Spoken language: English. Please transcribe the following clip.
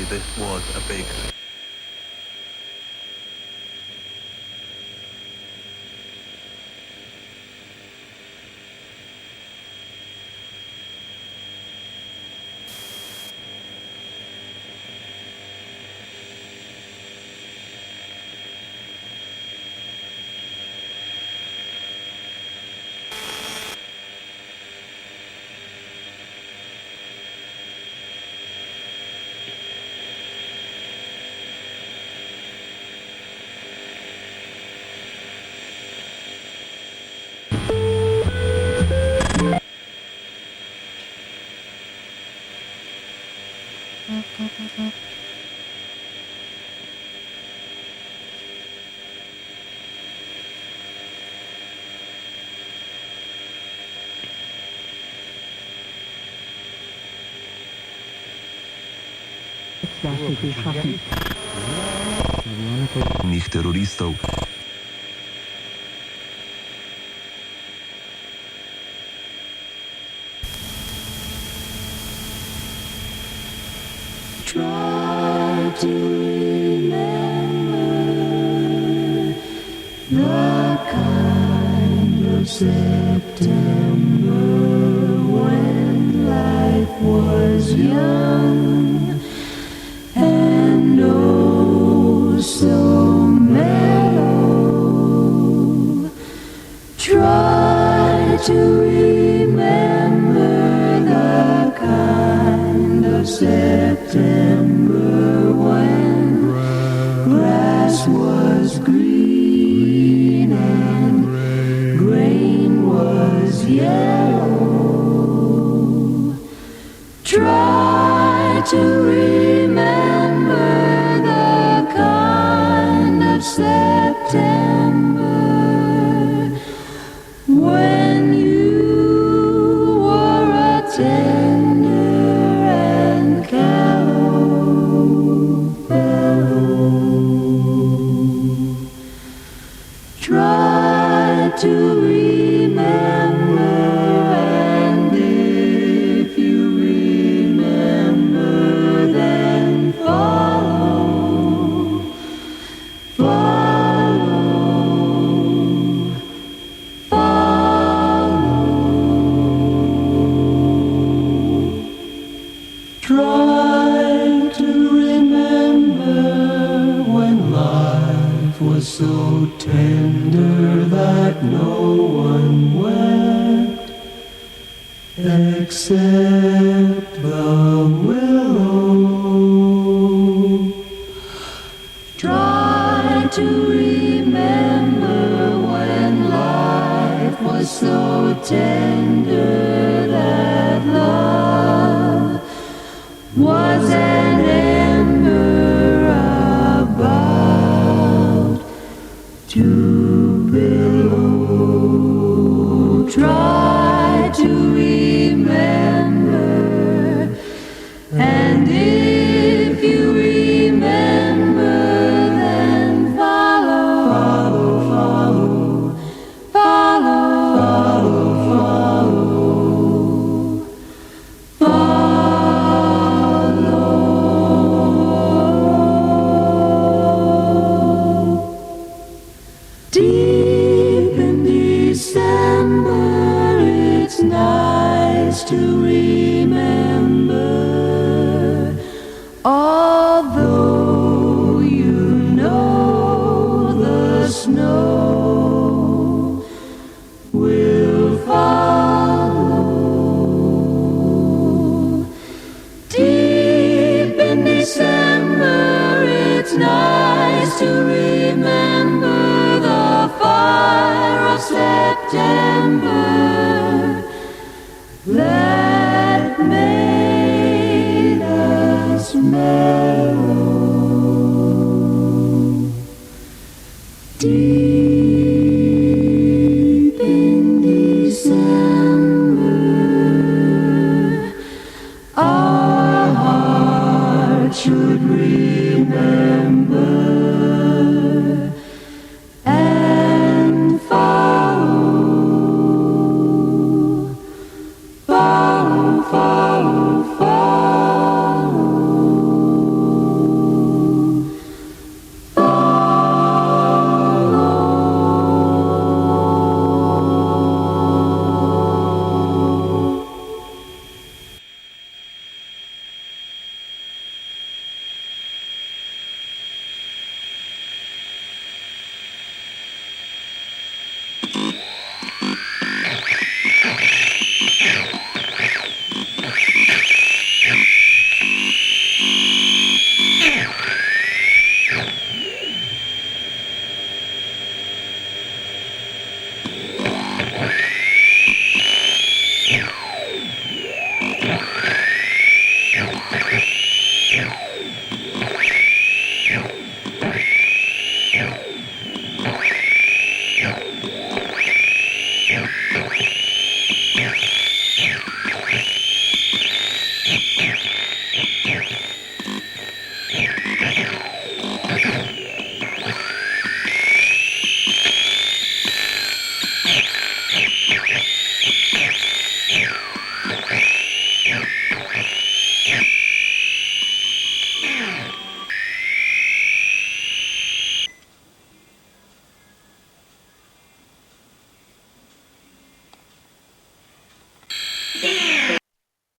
this was a big teroristov. Try to remember the kind of September when life was young and oh so mellow. Try to remember the kind of September when grass was green and grain was yellow. Try to remember the kind of September when you were a tender and callow fellow. Try to remember, and if you remember, then follow, follow, follow. Try to remember when life was so tender that no one wept except the willow. Try to remember when life was so tender that love was an ember about to billow. Try to remember, and if you remember, then follow, follow, follow, follow, follow. Deep in December, it's nice to remember, although you know the snow will follow. Deep in December, it's nice to remember the fire of September that made us mellow. Deep in December, our hearts should remember